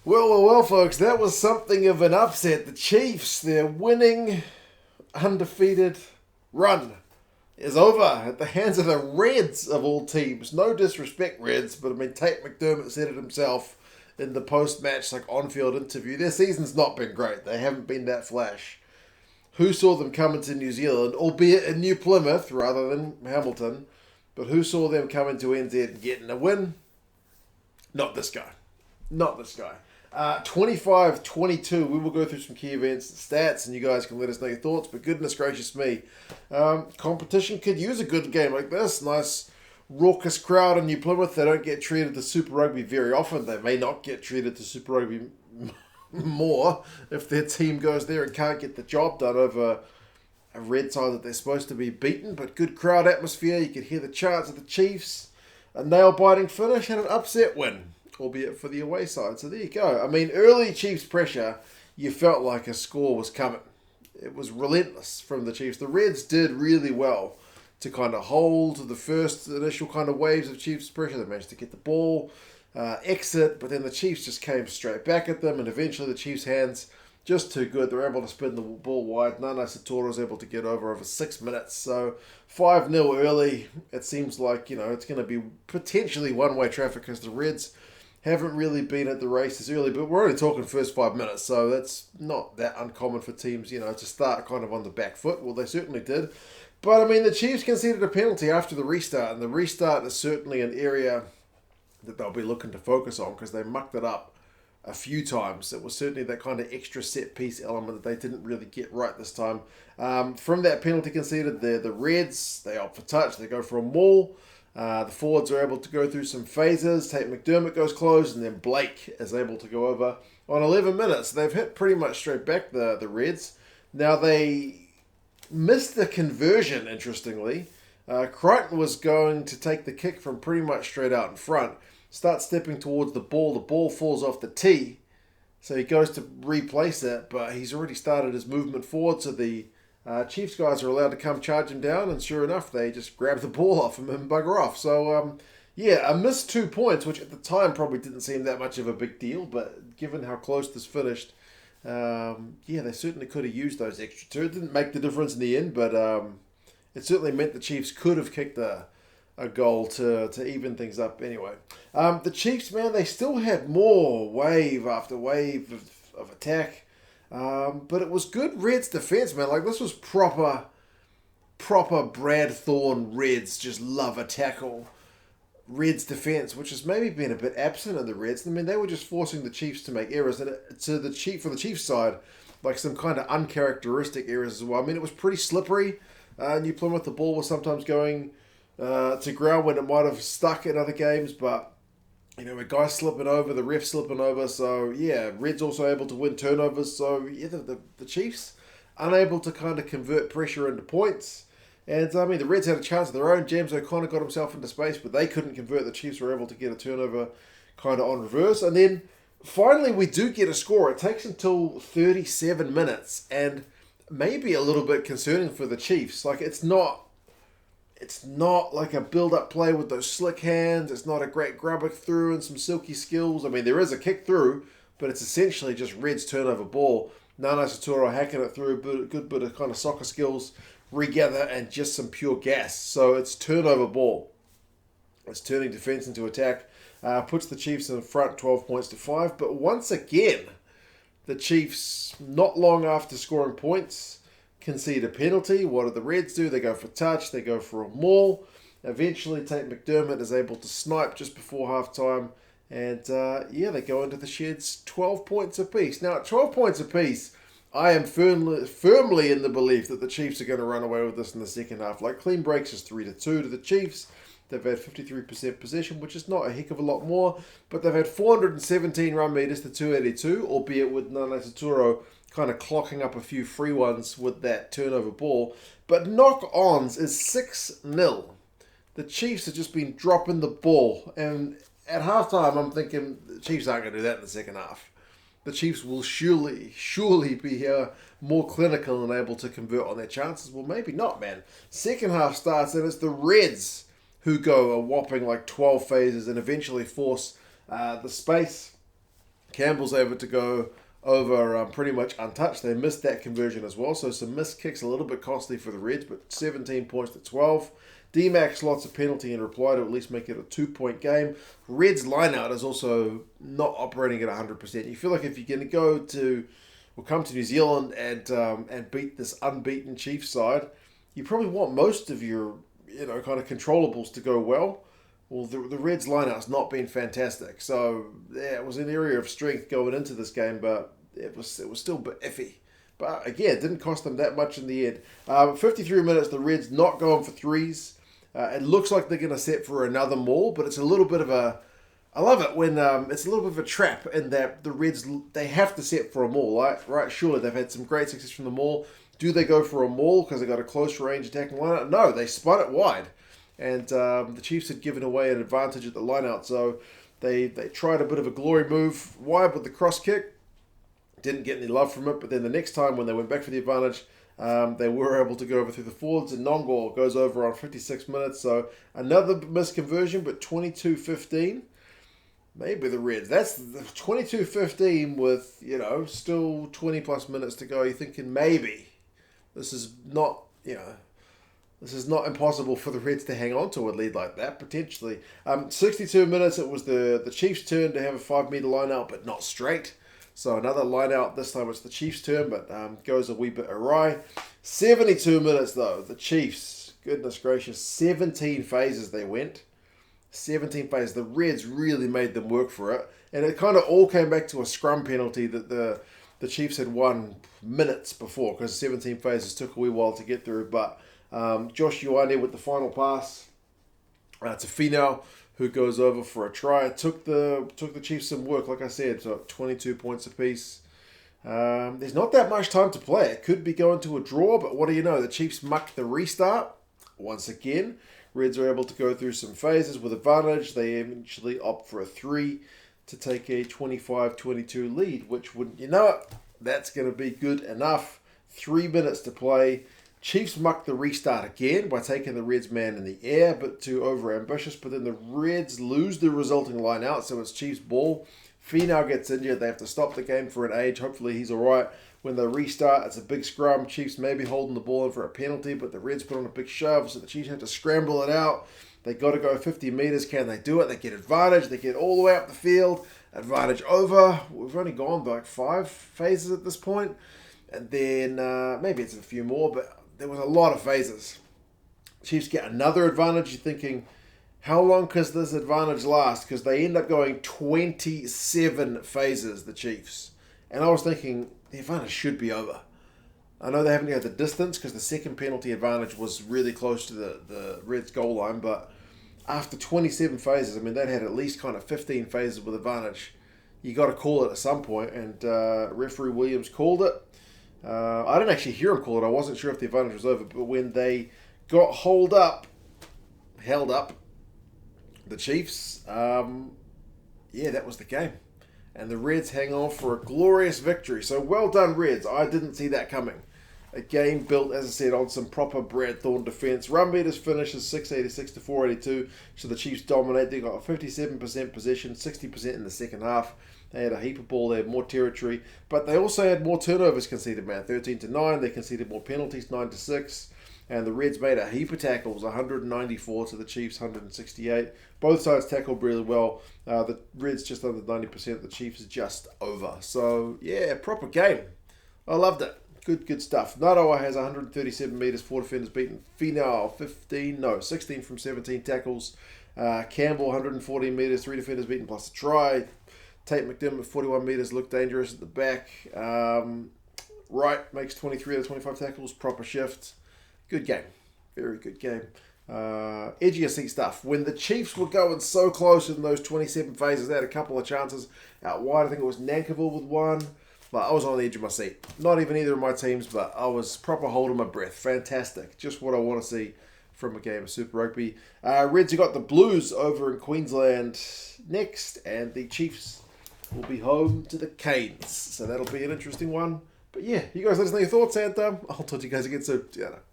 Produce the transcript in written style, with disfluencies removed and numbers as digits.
Well, folks, that was something of an upset. The Chiefs, their winning, undefeated run is over at the hands of the Reds of all teams. No disrespect, Reds, but I mean, Tate McDermott said it himself in the post-match, on-field interview. Their season's not been great. They haven't been that flash. Who saw them coming to New Zealand, albeit in New Plymouth rather than Hamilton? But who saw them coming to NZ and getting a win? Not this guy. Not this guy. 25-22. We will go through some key events and stats, and you guys can let us know your thoughts. But goodness gracious me, competition could use a good game like this. Nice raucous crowd in New Plymouth. They don't get treated to Super Rugby very often. They may not get treated to Super Rugby more if their team goes there and can't get the job done over a red side that they're supposed to be beaten. But good crowd atmosphere. You could hear the chants of the Chiefs. A nail-biting finish and an upset win, albeit for the away side. So there you go. I mean, early Chiefs pressure, you felt like a score was coming. It was relentless from the Chiefs. The Reds did really well to kind of hold the first initial kind of waves of Chiefs pressure. They managed to get the ball, exit, but then the Chiefs just came straight back at them, and eventually the Chiefs' hands just too good. They're able to spin the ball wide. Nana Satoro was able to get over 6 minutes. So 5-0 early. It seems like, it's going to be potentially one-way traffic because the Reds haven't really been at the races early, but we're only talking first 5 minutes, so that's not that uncommon for teams, to start kind of on the back foot. Well, they certainly did. But, I mean, the Chiefs conceded a penalty after the restart, and the restart is certainly an area that they'll be looking to focus on because they mucked it up a few times. It was certainly that kind of extra set piece element that they didn't really get right this time. From that penalty conceded, the Reds, they opt for touch, they go for a maul. The forwards are able to go through some phases. Tate McDermott goes close, and then Blake is able to go over on 11 minutes. They've hit pretty much straight back, the Reds. Now, they missed the conversion, interestingly. Crichton was going to take the kick from pretty much straight out in front, start stepping towards the ball falls off the tee, so he goes to replace it, but he's already started his movement forward, so the Chiefs guys are allowed to come charge him down, and sure enough, they just grab the ball off him and bugger off. So, a missed 2 points, which at the time probably didn't seem that much of a big deal, but given how close this finished, they certainly could have used those extra two. It didn't make the difference in the end, but it certainly meant the Chiefs could have kicked a goal to even things up anyway. The Chiefs, man, they still had more wave after wave of attack. But it was good Reds defense, man. This was proper Brad Thorne Reds. Just love a tackle. Reds defense, which has maybe been a bit absent in the Reds. I mean, they were just forcing the Chiefs to make errors, and for the Chiefs side, some kind of uncharacteristic errors as well. I mean, it was pretty slippery. New Plymouth, the ball was sometimes going to ground when it might have stuck in other games, but a guy slipping over, the ref slipping over. So, Reds also able to win turnovers. So, the Chiefs unable to kind of convert pressure into points. And, I mean, the Reds had a chance of their own. James O'Connor got himself into space, but they couldn't convert. The Chiefs were able to get a turnover kind of on reverse. And then, finally, we do get a score. It takes until 37 minutes. And maybe a little bit concerning for the Chiefs. It's not like a build-up play with those slick hands. It's not a great grubber through and some silky skills. I mean, there is a kick through, but it's essentially just Reds turnover ball. Nana Satoro hacking it through, but a good bit of kind of soccer skills, regather, and just some pure gas. So it's turnover ball. It's turning defense into attack. Puts the Chiefs in front 12 points to 5. But once again, the Chiefs, not long after scoring points, concede a penalty. What do the Reds do? They go for touch. They go for a maul. Eventually, Tate McDermott is able to snipe just before halftime. And, they go into the sheds 12 points apiece. Now, at 12 points apiece, I am firmly in the belief that the Chiefs are going to run away with this in the second half. Clean breaks is 3-2 to the Chiefs. They've had 53% possession, which is not a heck of a lot more. But they've had 417 run meters to 282, albeit with Nana Saturo kind of clocking up a few free ones with that turnover ball. But knock-ons is 6-0. The Chiefs have just been dropping the ball. And at halftime, I'm thinking the Chiefs aren't going to do that in the second half. The Chiefs will surely be more clinical and able to convert on their chances. Well, maybe not, man. Second half starts, and it's the Reds who go a whopping 12 phases and eventually force the space Campbell's able to go over pretty much untouched. They missed that conversion as well, so some missed kicks, a little bit costly for the Reds, but 17 points to 12. D-Max lots of penalty in reply to at least make it a 2-point game. Reds line-out is also not operating at 100%. You feel like if you're going to go to, or come to New Zealand and beat this unbeaten Chiefs side, you probably want most of your kind of controllables to go well. Well, the Reds line-out's not been fantastic, so yeah, it was an area of strength going into this game, but it was still a bit iffy. But again, it didn't cost them that much in the end. 53 minutes, the Reds not going for threes. It looks like they're going to set for another maul, but it's a little bit of a... I love it when it's a little bit of a trap in that the Reds, they have to set for a maul, right? Surely they've had some great success from the maul. Do they go for a maul because they got a close range attacking lineout? No, they spun it wide. And the Chiefs had given away an advantage at the lineout, so they tried a bit of a glory move wide with the cross kick. Didn't get any love from it, but then the next time when they went back for the advantage, they were able to go over through the forwards, and Nongol goes over on 56 minutes. So another misconversion, but 22-15. Maybe the Reds. That's 22-15 with, still 20 plus minutes to go. You're thinking maybe this is not, this is not impossible for the Reds to hang on to a lead like that, potentially. 62 minutes, it was the Chiefs' turn to have a 5-meter line out, but not straight. So another line out. This time it's the Chiefs' turn, but goes a wee bit awry. 72 minutes, though. The Chiefs, goodness gracious, 17 phases they went. 17 phases. The Reds really made them work for it. And it kind of all came back to a scrum penalty that the Chiefs had won minutes before, because 17 phases took a wee while to get through. But Josh Ioane with the final pass to Finau, who goes over for a try. It took the Chiefs some work, like I said, so 22 points apiece. There's not that much time to play. It could be going to a draw, but what do you know? The Chiefs mucked the restart once again. Reds are able to go through some phases with advantage. They eventually opt for a 3 to take a 25-22 lead, which, wouldn't you know it, that's going to be good enough. 3 minutes to play. Chiefs muck the restart again by taking the Reds man in the air, but too over-ambitious. But then the Reds lose the resulting line out, so it's Chiefs ball. Finau gets injured. They have to stop the game for an age. Hopefully he's all right. When they restart, it's a big scrum. Chiefs maybe holding the ball in for a penalty, but the Reds put on a big shove, so the Chiefs have to scramble it out. They got to go 50 metres. Can they do it? They get advantage. They get all the way up the field. Advantage over. We've only gone like 5 phases at this point. And then maybe it's a few more, but there was a lot of phases. Chiefs get another advantage. You're thinking, how long does this advantage last? Because they end up going 27 phases, the Chiefs. And I was thinking, the advantage should be over. I know they haven't had the distance because the second penalty advantage was really close to the Reds' goal line, but after 27 phases, I mean, they'd had at least kind of 15 phases with advantage. You got to call it at some point, and referee Williams called it. I didn't actually hear him call it. I wasn't sure if the advantage was over, but when they got held up, the Chiefs, that was the game. And the Reds hang on for a glorious victory. So well done, Reds. I didn't see that coming. A game built, as I said, on some proper Brad Thorne defence. Run beaters finishes 686 to 482. So the Chiefs dominate. They got 57% possession, 60% in the second half. They had a heap of ball. They had more territory. But they also had more turnovers conceded, man. 13 to 9. They conceded more penalties, 9 to 6. And the Reds made a heap of tackles, 194 to the Chiefs, 168. Both sides tackled really well. The Reds just under 90%. The Chiefs just over. So, yeah, proper game. I loved it. Good stuff. Narawa has 137 metres, 4 defenders beaten. Finau, 16 from 17 tackles. Campbell, 114 metres, 3 defenders beaten plus a try. Tate McDermott, 41 metres, looked dangerous at the back. Wright makes 23 out of 25 tackles, proper shift. Good game. Very good game. Edgy seat stuff. When the Chiefs were going so close in those 27 phases, they had a couple of chances out wide. I think it was Nankiville with one. But I was on the edge of my seat. Not even either of my teams, but I was proper holding my breath. Fantastic. Just what I want to see from a game of Super Rugby. Reds have got the Blues over in Queensland next, and the Chiefs will be home to the Canes. So that'll be an interesting one. But yeah, you guys let us know your thoughts, and I'll talk to you guys again soon. See you later.